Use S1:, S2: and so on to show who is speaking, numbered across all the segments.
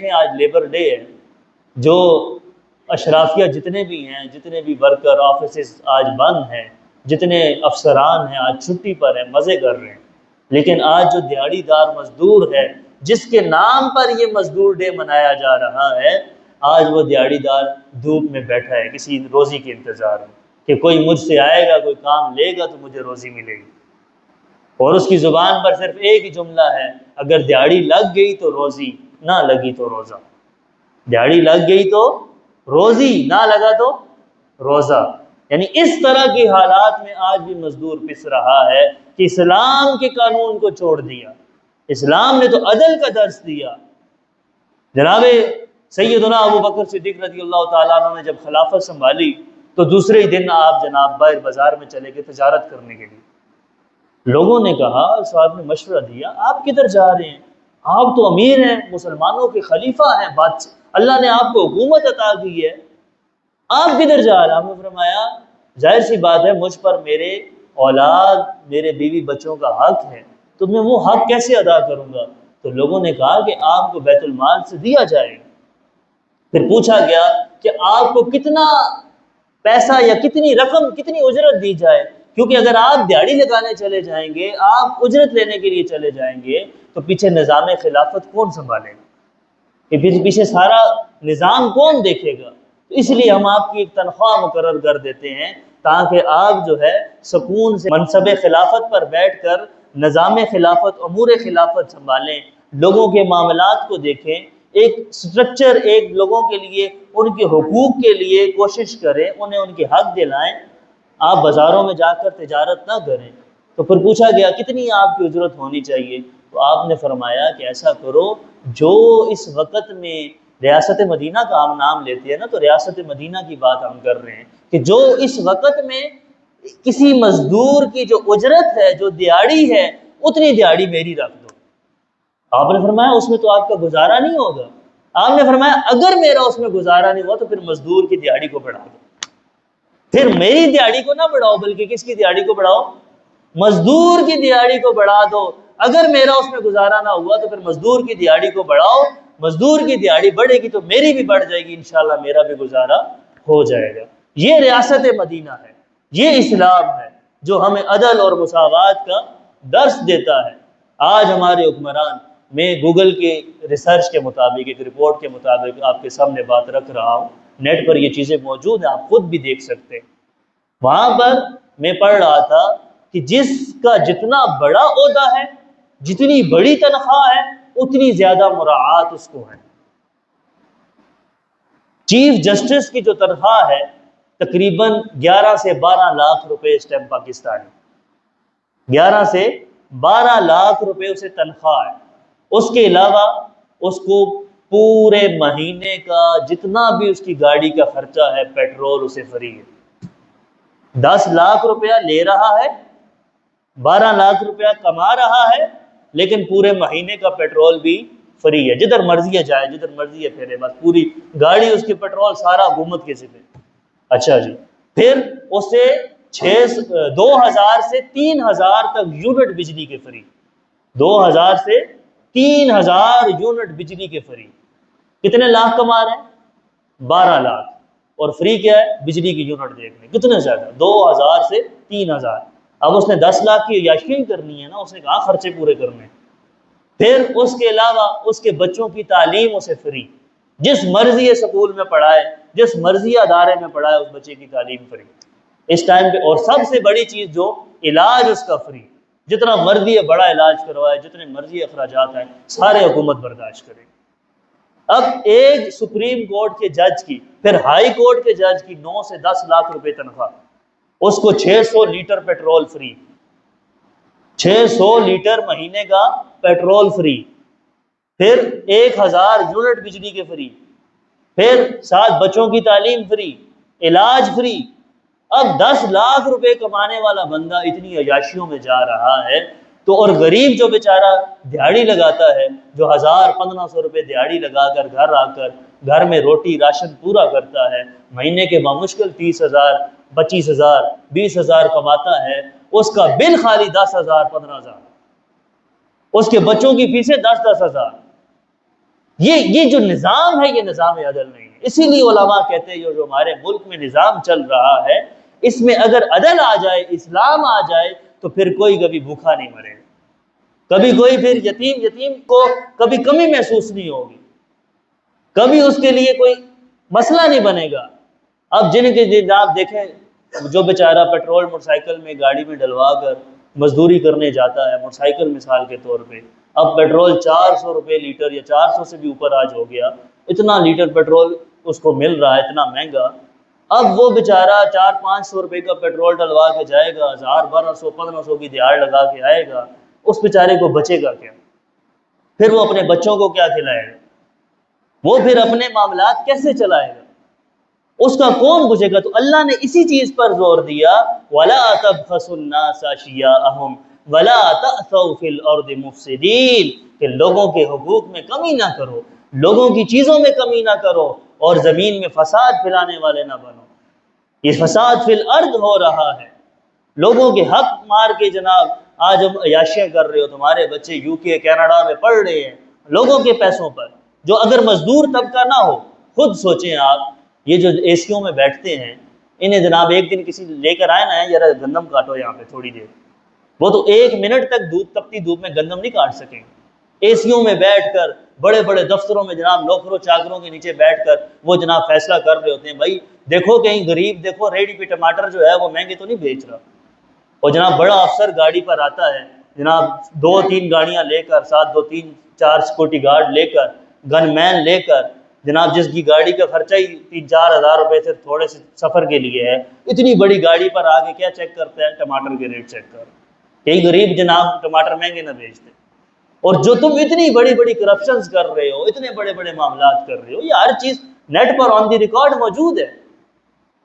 S1: دیکھیں آج labour day ہے، جو اشرافیہ جتنے بھی ہیں، جتنے بھی ورکر آفیسز آج بند ہیں، جتنے افسران ہیں آج چھٹی پر ہیں، مزے کر رہے ہیں، لیکن آج جو دیہڑی دار مزدور ہے جس کے نام پر یہ مزدور ڈے منایا جا رہا ہے، آج وہ دیہڑی دار دھوپ میں بیٹھا ہے کسی روزی کے انتظار میں کہ کوئی مجھ سے آئے گا، کوئی کام لے گا تو مجھے روزی ملے گی، اور اس کی زبان پر صرف ایک ہی جملہ ہے، اگر دیہڑی لگ گئی تو روزی، نہ لگی تو روزہ۔ دیہڑی لگ گئی تو روزی، نہ لگا تو روزہ۔ یعنی اس طرح کی حالات میں آج بھی مزدور پس رہا ہے کہ اسلام کے قانون کو چھوڑ دیا۔ اسلام نے تو عدل کا درس دیا۔ جناب سیدنا ابو بکر صدیق رضی اللہ تعالیٰ عنہ نے جب خلافت سنبھالی تو دوسرے ہی دن آپ جناب باہر بازار میں چلے گئے تجارت کرنے کے لیے۔ لوگوں نے کہا، صاحب نے مشورہ دیا، آپ کدھر جا رہے ہیں؟ آپ تو امیر ہیں، مسلمانوں کے خلیفہ ہیں، اللہ نے آپ کو حکومت عطا کی ہے، آپ کدھر جا رہے ہیں؟ آپ نے فرمایا ظاہر سی بات ہے مجھ پر میرے اولاد، میرے بیوی بچوں کا حق ہے، تو میں وہ حق کیسے ادا کروں گا؟ تو لوگوں نے کہا کہ آپ کو بیت المال سے دیا جائے گا۔ پھر پوچھا گیا کہ آپ کو کتنا پیسہ یا کتنی رقم، کتنی اجرت دی جائے، کیونکہ اگر آپ دیہڑی لگانے چلے جائیں گے، آپ اجرت لینے کے لیے چلے جائیں گے تو پیچھے نظام خلافت کون سنبھالے گا؟ کہ پیچھے سارا نظام کون دیکھے گا؟ تو اس لیے ہم آپ کی ایک تنخواہ مقرر کر دیتے ہیں تاکہ آپ جو ہے سکون سے منصب خلافت پر بیٹھ کر نظام خلافت، امور خلافت سنبھالیں، لوگوں کے معاملات کو دیکھیں، ایک سٹرکچر، ایک لوگوں کے لیے ان کے حقوق کے لیے کوشش کریں، انہیں ان کے حق دلائیں۔ آپ بازاروں میں جا کر تجارت نہ کریں۔ تو پھر پوچھا گیا کتنی آپ کی اجرت ہونی چاہیے؟ تو آپ نے فرمایا کہ ایسا کرو، جو اس وقت میں ریاست مدینہ کا ہم نام لیتے ہیں نا، تو ریاست مدینہ کی بات ہم کر رہے ہیں کہ جو اس وقت میں کسی مزدور کی جو اجرت ہے، جو دیہڑی ہے، اتنی دیہڑی میری رکھ دو۔ آپ نے فرمایا اس میں تو آپ کا گزارا نہیں ہوگا۔ آپ نے فرمایا اگر میرا اس میں گزارا نہیں ہوا تو پھر مزدور کی دیہڑی کو بڑھا دو۔ پھر میری دیہڑی کو نہ بڑھاؤ، بلکہ کس کی دیہڑی کو بڑھاؤ؟ مزدور کی دیہڑی کو بڑھا دو۔ اگر میرا اس میں گزارا نہ ہوا تو پھر مزدور کی دیہڑی کو بڑھاؤ، مزدور کی دیہڑی بڑھے گی تو میری بھی بڑھ جائے گی، انشاءاللہ میرا بھی گزارا ہو جائے گا۔ یہ ریاست مدینہ ہے، یہ اسلام ہے جو ہمیں عدل اور مساوات کا درس دیتا ہے۔ آج ہمارے حکمران، میں گوگل کے ریسرچ کے مطابق، ایک رپورٹ کے مطابق آپ کے سامنے بات رکھ رہا ہوں، نیٹ پر یہ چیزیں موجود ہیں، آپ خود بھی دیکھ سکتے ہیں۔ وہاں پر میں پڑھ رہا تھا کہ جس کا جتنا بڑا عہدہ ہے، جتنی بڑی تنخواہ ہے، اتنی زیادہ مراعات اس کو ہے۔ چیف جسٹس کی جو تنخواہ ہے تقریباً 11 سے 12 لاکھ روپے اس ٹائم پاکستانی، 11 سے 12 لاکھ روپے اسے تنخواہ ہے۔ اس کے علاوہ اس کو پورے مہینے کا جتنا بھی اس کی گاڑی کا خرچہ ہے، پیٹرول اسے فری ہے۔ 10 لاکھ روپیہ لے رہا ہے، 12 لاکھ روپیہ کما رہا ہے، لیکن پورے مہینے کا پیٹرول بھی فری ہے، جدھر مرضی ہے جائے، جدھر مرضی ہے پھرے، بس پوری گاڑی اس کی پیٹرول سارا حکومت کے ذمہ۔ اچھا جی، پھر اسے 2000 سے 3000 تک یونٹ بجلی کے فری، 2000 سے 3000 یونٹ بجلی کے فری۔ کتنے لاکھ کما رہے ہیں؟ 12 لاکھ، اور فری کیا ہے؟ بجلی کی یونٹ دیکھ لیں کتنے زیادہ، 2000 سے 3000۔ اب اس نے 10 لاکھ کی عیاشی کرنی ہے نا، اس نے کہا خرچے پورے کرنے۔ پھر اس کے علاوہ اس کے بچوں کی تعلیم اسے فری، جس مرضی اسکول میں پڑھائے، جس مرضی ادارے میں پڑھائے، اس بچے کی تعلیم فری اس ٹائم پہ۔ اور سب سے بڑی چیز جو علاج اس کا فری، جتنا مرضی ہے بڑا علاج کروائے، جتنے مرضی اخراجات ہیں سارے حکومت برداشت کرے۔ اب ایک سپریم کورٹ کے جج کی، پھر ہائی کورٹ کے جج کی 9 سے 10 لاکھ روپے تنخواہ، اس کو 600 لیٹر پیٹرول فری، 600 لیٹر مہینے کا پیٹرول فری، پھر 1000 یونٹ بجلی کے فری، پھر 7 بچوں کی تعلیم فری، علاج فری۔ اب 10 لاکھ روپے کمانے والا بندہ اتنی عیاشیوں میں جا رہا ہے، تو اور غریب جو بیچارہ دیہڑی لگاتا ہے، جو 1000-1500 روپے دیہڑی لگا کر گھر آ کر گھر میں روٹی راشن پورا کرتا ہے، مہینے کے بمشکل 30,000 25,000 20,000 کماتا ہے، اس کا بل خالی 10,000 15,000، اس کے بچوں کی فیسیں 10,000۔ یہ جو نظام ہے یہ نظام عدل نہیں ہے۔ اسی لیے علماء کہتے ہیں جو ہمارے ملک میں نظام چل رہا ہے اس میں اگر عدل آ جائے، اسلام آ جائے تو پھر کوئی کبھی بھوکا نہیں مرے گا، کبھی کوئی پھر یتیم کو کبھی کمی محسوس نہیں ہوگی، کبھی اس کے لیے کوئی مسئلہ نہیں بنے گا۔ اب جن کے آپ دیکھیں جو بیچارہ پیٹرول موٹر سائیکل میں گاڑی میں ڈلوا کر مزدوری کرنے جاتا ہے، موٹر سائیکل مثال کے طور پہ، اب پیٹرول 400 روپے لیٹر یا 400 سے بھی اوپر آج ہو گیا، اتنا لیٹر پیٹرول اس کو مل رہا ہے اتنا مہنگا، اب وہ بیچارہ 400-500 روپے کا پیٹرول ڈلوا کے جائے گا، 1000-1200-1500 کی دیہڑ لگا کے آئے گا، اس بیچارے کو بچے گا کیا؟ پھر وہ اپنے بچوں کو کیا کھلائے گا؟ وہ پھر اپنے معاملات کیسے چلائے گا؟ اس کا کون پوچھے گا؟ تو اللہ نے اسی چیز پر زور دیا وَلَا تَبْخَسُوا النَّاسَ أَشْيَاءَهُمْ وَلَا تَأْثَوْا فِي الْأَرْضِ مُفْسِدِينَ، کہ لوگوں کے حقوق میں کمی نہ کرو، لوگوں کی چیزوں میں کمی نہ کرو اور زمین میں فساد پھیلانے والے نہ بنو۔ یہ فساد فی الارض ہو رہا ہے، لوگوں کے حق مار کے جناب آج ہم عیاشیاں کر رہے ہو، تمہارے بچے یو کے کینیڈا میں پڑھ رہے ہیں لوگوں کے پیسوں پر، جو اگر مزدور طبقہ نہ ہو، خود سوچیں آپ، یہ جو اے سیوں میں بیٹھتے ہیں انہیں جناب ایک دن کسی لے کر آئے نا ذرا گندم کاٹو یہاں پہ تھوڑی دیر، وہ تو 1 منٹ تک تپتی دھوپ میں گندم نہیں کاٹ سکیں گے۔ اے سیوں میں بیٹھ کر بڑے بڑے دفتروں میں جناب نوکروں چاکروں کے نیچے بیٹھ کر وہ جناب فیصلہ کر رہے ہوتے ہیں، بھائی دیکھو کہیں غریب دیکھو ریڈی پہ ٹماٹر جو ہے وہ مہنگے تو نہیں بیچ رہا، اور جناب بڑا افسر گاڑی پر آتا ہے جناب 2-3 گاڑیاں لے کر، ساتھ 2-3-4 سیکورٹی گارڈ لے کر، گن مین لے کر، جناب جس کی گاڑی کا خرچہ ہی 3-4 ہزار روپے سے تھوڑے سے سفر کے لیے ہے، اتنی بڑی گاڑی پر آگے کیا چیک کرتا ہے؟ ٹماٹر کے ریٹ چیک کر، کئی غریب جناب ٹماٹر مہنگے نہ بیچتے۔ اور جو تم اتنی بڑی بڑی کرپشنز کر رہے ہو، اتنے بڑے بڑے معاملات کر رہے ہو، یہ ہر چیز نیٹ پر آن دی ریکارڈ موجود ہے۔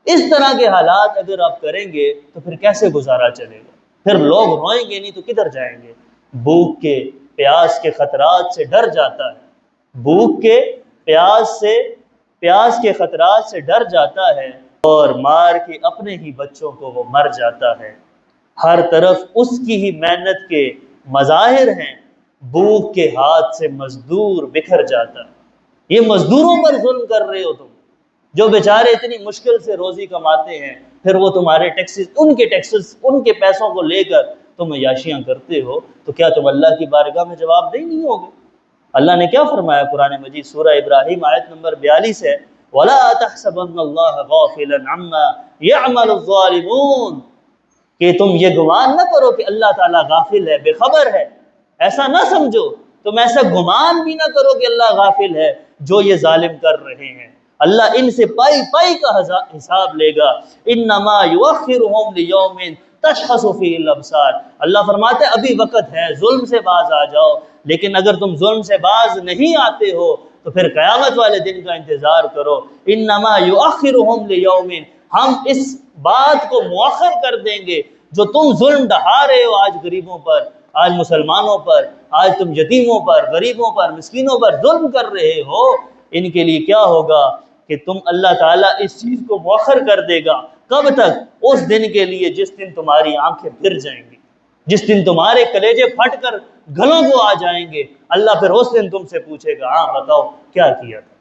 S1: اس طرح کے حالات اگر آپ کریں گے تو پھر کیسے گزارا چلے گا؟ پھر لوگ روئیں گے نہیں تو کدھر جائیں گے؟ بھوک کے پیاس کے خطرات سے ڈر جاتا ہے، بھوک کے پیاس کے خطرات سے ڈر جاتا ہے، اور مار کے اپنے ہی بچوں کو وہ مر جاتا ہے۔ ہر طرف اس کی ہی محنت کے مظاہر ہیں، بھوک کے ہاتھ سے مزدور بکھر جاتا ہے۔ یہ مزدوروں پر ظلم کر رہے ہو تم، جو بیچارے اتنی مشکل سے روزی کماتے ہیں، پھر وہ تمہارے ٹیکسز ان کے پیسوں کو لے کر تم عیاشیاں کرتے ہو، تو کیا تم اللہ کی بارگاہ میں جواب دہ نہیں ہوگے؟ اللہ نے کیا فرمایا قرآن مجید سورہ ابراہیم آیت نمبر 42 ہے وَلَا تَحْسَبَنَّ اللَّهَ غَافِلًا عَمَّا يَعْمَلُ الظَّالِمُونَ، کہ تم یہ گمان نہ کرو کہ اللہ تعالیٰ غافل ہے، بے خبر ہے، ایسا نہ سمجھو، تم ایسا گمان بھی نہ کرو کہ اللہ غافل ہے جو یہ ظالم کر رہے ہیں، اللہ ان سے پائی پائی کا حساب لے گا۔ انما یؤخرہم لیوم تشخص فیہ الابصار، اللہ فرماتے ہیں ابھی وقت ہے، ظلم سے باز آ جاؤ، لیکن اگر تم ظلم سے باز نہیں آتے ہو تو پھر قیامت والے دن کا انتظار کرو۔ انما یؤخرہم لیوم، ہم اس بات کو مؤخر کر دیں گے جو تم ظلم ڈھا رہے ہو آج غریبوں پر، آج مسلمانوں پر، آج تم یتیموں پر، غریبوں پر، مسکینوں پر ظلم کر رہے ہو، ان کے لیے کیا ہوگا کہ تم اللہ تعالیٰ اس چیز کو مؤخر کر دے گا۔ کب تک؟ اس دن کے لیے جس دن تمہاری آنکھیں پھر جائیں گی، جس دن تمہارے کلیجے پھٹ کر گلوں کو آ جائیں گے، اللہ پھر اس دن تم سے پوچھے گا ہاں بتاؤ کیا کیا تھا۔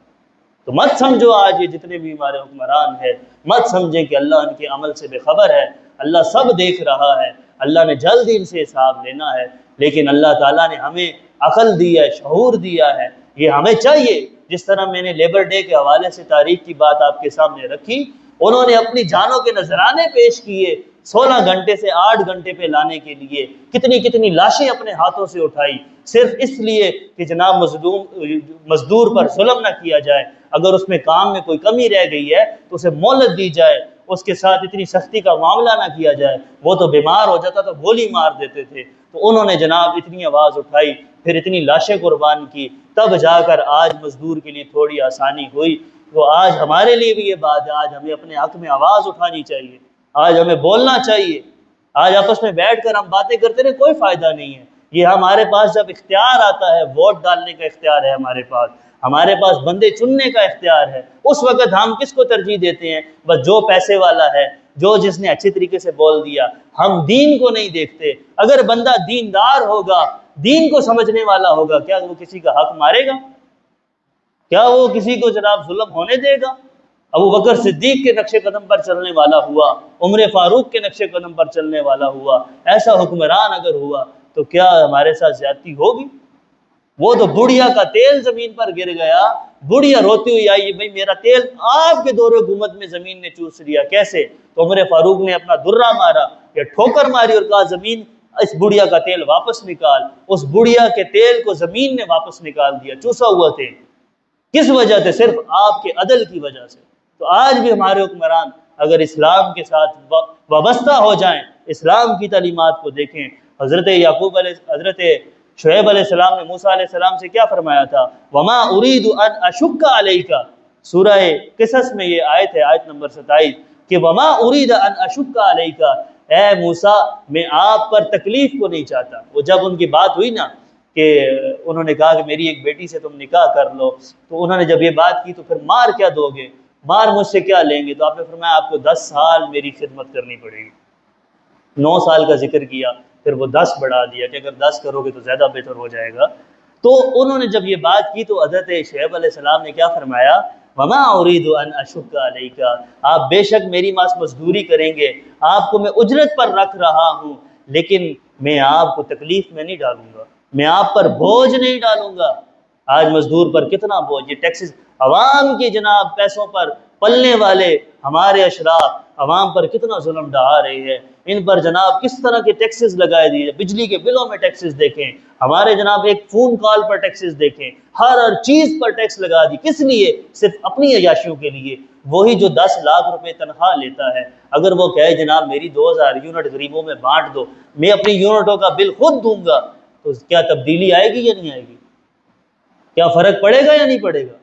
S1: تو مت سمجھو آج یہ جتنے بھی ہمارے حکمران ہیں، مت سمجھیں کہ اللہ ان کے عمل سے بے خبر ہے، اللہ سب دیکھ رہا ہے، اللہ نے جلد ان سے حساب لینا ہے، لیکن اللہ تعالیٰ نے ہمیں عقل دی ہے، شعور دیا ہے، یہ ہمیں چاہیے۔ جس طرح میں نے لیبر ڈے کے حوالے سے تاریخ کی بات آپ کے سامنے رکھی، انہوں نے اپنی جانوں کے نذرانے پیش کیے 16 گھنٹے سے 8 گھنٹے پہ لانے کے لیے، کتنی لاشیں اپنے ہاتھوں سے اٹھائی، صرف اس لیے کہ جناب مزدور پر ظلم نہ کیا جائے، اگر اس میں کام میں کوئی کمی رہ گئی ہے تو اسے مہلت دی جائے، اس کے ساتھ اتنی سختی کا معاملہ نہ کیا جائے، وہ تو بیمار ہو جاتا تو گولی مار دیتے تھے۔ تو انہوں نے جناب اتنی آواز اٹھائی، پھر اتنی لاشیں قربان کی، تب جا کر آج مزدور کے لیے تھوڑی آسانی ہوئی۔ تو آج ہمارے لیے بھی یہ بات ہے، آج ہمیں اپنے حق میں آواز اٹھانی چاہیے، آج ہمیں بولنا چاہیے۔ آج آپس میں بیٹھ کر ہم باتیں کرتے رہے کوئی فائدہ نہیں ہے۔ یہ ہمارے پاس جب اختیار آتا ہے، ووٹ ڈالنے کا اختیار ہے ہمارے پاس بندے چننے کا اختیار ہے، اس وقت ہم کس کو ترجیح دیتے ہیں؟ بس جو پیسے والا ہے، جس نے اچھی طریقے سے بول دیا، ہم دین کو نہیں دیکھتے۔ اگر بندہ دیندار ہوگا، دین کو سمجھنے والا ہوگا، کیا وہ کسی کا حق مارے گا؟ کیا وہ کسی کو جناب ظلم ہونے دے گا؟ ابو بکر صدیق کے نقش قدم پر چلنے والا ہوا، عمر فاروق کے نقش قدم پر چلنے والا ہوا، ایسا حکمران اگر ہوا تو کیا ہمارے ساتھ زیادتی ہوگی؟ وہ تو بڑھیا کا تیل زمین پر گر گیا، بڑھیا روتی ہوئی آئی، بھائی میرا تیل آپ کے دور حکومت میں زمین نے چوس لیا، کیسے؟ تو عمر فاروق نے اپنا درہ مارا یا ٹھوکر ماری اور کہا زمین اس بڑھیا کا تیل واپس نکال۔ اس بڑھیا کے تیل کو زمین نے واپس نکال دیا، چوسا ہوا تیل۔ کس وجہ سے؟ صرف آپ کے عدل کی وجہ سے۔ تو آج بھی ہمارے حکمران اگر اسلام کے ساتھ وابستہ ہو جائیں، اسلام کی تعلیمات کو دیکھیں، حضرت شعیب علیہ السلام نے موسیٰ علیہ السلام سے کیا فرمایا تھا؟ وما اريد ان اشق علیک، سورہ قصص میں یہ آیت ہے، آیت نمبر 27 کہ وما اريد ان اشق علیک، اے موسیٰ میں آپ پر تکلیف کو نہیں چاہتا۔ وہ جب ان کی بات ہوئی نا کہ انہوں نے کہا کہ میری ایک بیٹی سے تم نکاح کر لو، تو انہوں نے جب یہ بات کی تو پھر مار کیا دو گے؟ مار مجھ سے کیا لیں گے؟ تو آپ نے فرمایا آپ کو 10 سال میری خدمت کرنی پڑے گی۔ 9 سال کا ذکر کیا، پھر وہ 10 بڑھا دیا کہ اگر 10 کرو گے تو زیادہ بہتر ہو جائے گا۔ تو انہوں نے جب یہ بات کی تو حضرت شعیب علیہ السلام نے کیا فرمایا؟ وما اريد ان اشق علیک، آپ بے شک میری مزدوری کریں گے، آپ کو میں اجرت پر رکھ رہا ہوں، لیکن میں آپ کو تکلیف میں نہیں ڈالوں گا، میں آپ پر بوجھ نہیں ڈالوں گا۔ آج مزدور پر کتنا بوجھ، یہ ٹیکسز عوام کے جناب پیسوں پر پلنے والے ہمارے اشراف عوام پر کتنا ظلم ڈھا رہے ہیں، ان پر جناب کس طرح کے ٹیکسز لگائے دیے، بجلی کے بلوں میں ٹیکسز دیکھیں، ہمارے جناب ایک فون کال پر ٹیکسز دیکھیں، ہر چیز پر ٹیکس لگا دی، کس لیے؟ صرف اپنی عیاشیوں کے لیے۔ وہی جو 10 لاکھ روپے تنخواہ لیتا ہے، اگر وہ کہے جناب میری 2000 یونٹ غریبوں میں بانٹ دو، میں اپنی یونٹوں کا بل خود دوں گا، تو کیا تبدیلی آئے گی یا نہیں آئے گی؟ کیا فرق پڑے گا یا نہیں پڑے گا؟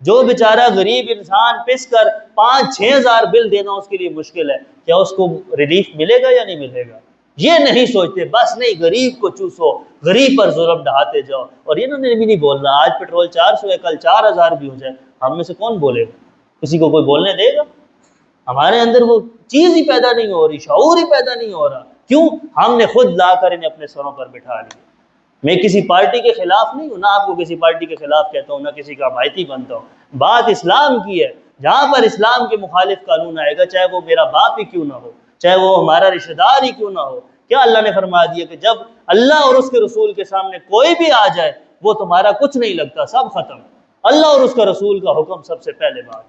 S1: جو بیچارہ غریب انسان پس کر 5-6 ہزار بل دینا اس کے لیے مشکل ہے، کیا اس کو ریلیف ملے گا یا نہیں ملے گا؟ یہ نہیں سوچتے، بس نہیں غریب کو چوسو، غریب پر ظلم ڈھاتے جاؤ۔ اور انہوں نے بھی نہیں بولنا، آج پیٹرول 400 ہے، کل 4000 بھی ہو جائے، ہم میں سے کون بولے گا؟ کسی کو کوئی بولنے دے گا؟ ہمارے اندر وہ چیز ہی پیدا نہیں ہو رہی، شعور ہی پیدا نہیں ہو رہا۔ کیوں؟ ہم نے خود لا کر انہیں اپنے سروں پر بٹھا لیا۔ میں کسی پارٹی کے خلاف نہیں ہوں، نہ آپ کو کسی پارٹی کے خلاف کہتا ہوں، نہ کسی کا حمایتی بنتا ہوں، بات اسلام کی ہے۔ جہاں پر اسلام کے مخالف قانون آئے گا، چاہے وہ میرا باپ ہی کیوں نہ ہو، چاہے وہ ہمارا رشتہ دار ہی کیوں نہ ہو، کیا اللہ نے فرما دیا کہ جب اللہ اور اس کے رسول کے سامنے کوئی بھی آ جائے وہ تمہارا کچھ نہیں لگتا، سب ختم، اللہ اور اس کا رسول کا حکم سب سے پہلے بات۔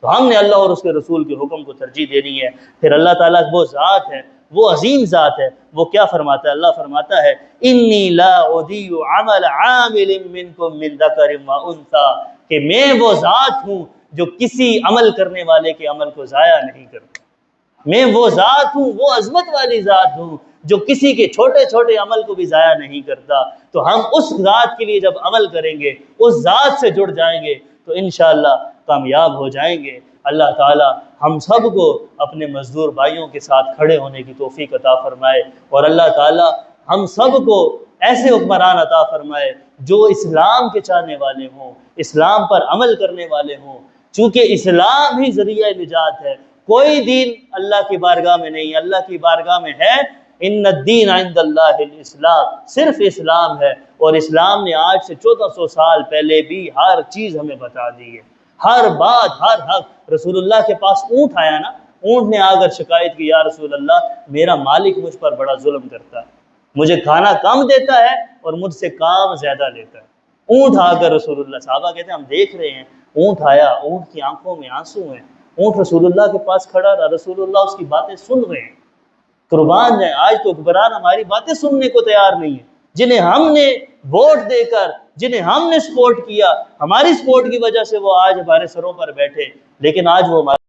S1: تو ہم نے اللہ اور اس کے رسول کے حکم کو ترجیح دینی ہے۔ پھر اللہ تعالیٰ وہ ذات ہے، وہ عظیم ذات ہے، وہ کیا فرماتا ہے؟ اللہ فرماتا ہے انی لا اضیع عمل عامل منکم من ذکر و انثی، کہ میں وہ ذات ہوں جو کسی عمل کرنے والے کے عمل کو ضائع نہیں کرتا۔ میں وہ ذات ہوں، وہ عظمت والی ذات ہوں جو کسی کے چھوٹے چھوٹے عمل کو بھی ضائع نہیں کرتا۔ تو ہم اس ذات کے لیے جب عمل کریں گے، اس ذات سے جڑ جائیں گے تو انشاءاللہ کامیاب ہو جائیں گے۔ اللہ تعالی ہم سب کو اپنے مزدور بھائیوں کے ساتھ کھڑے ہونے کی توفیق عطا فرمائے، اور اللہ تعالی ہم سب کو ایسے حکمران عطا فرمائے جو اسلام کے چاہنے والے ہوں، اسلام پر عمل کرنے والے ہوں، چونکہ اسلام ہی ذریعہ نجات ہے۔ کوئی دین اللہ کی بارگاہ میں نہیں، اللہ کی بارگاہ میں ہے ان الدین عند اللہ الاسلام، صرف اسلام ہے۔ اور اسلام نے آج سے 1400 سال پہلے بھی ہر چیز ہمیں بتا دی ہے، ہر بات، ہر حق۔ رسول اللہ کے پاس اونٹ آیا نا، اونٹ نے آ کر شکایت کی، یا رسول اللہ میرا مالک مجھ پر بڑا ظلم کرتا ہے، مجھے کھانا کم دیتا ہے اور مجھ سے کام زیادہ لیتا ہے۔ اونٹ آ کر رسول اللہ، صحابہ کہتے ہیں ہم دیکھ رہے ہیں، اونٹ آیا، اونٹ کی آنکھوں میں آنسو ہیں، اونٹ رسول اللہ کے پاس کھڑا رہا، رسول اللہ اس کی باتیں سن رہے ہیں۔ قربان جائیں، آج تو حکمران ہماری باتیں سننے کو تیار نہیں ہے، جنہیں ہم نے ووٹ دے کر، جنہیں ہم نے سپورٹ کیا، ہماری سپورٹ کی وجہ سے وہ آج ہمارے سروں پر بیٹھے، لیکن آج وہ ہمارے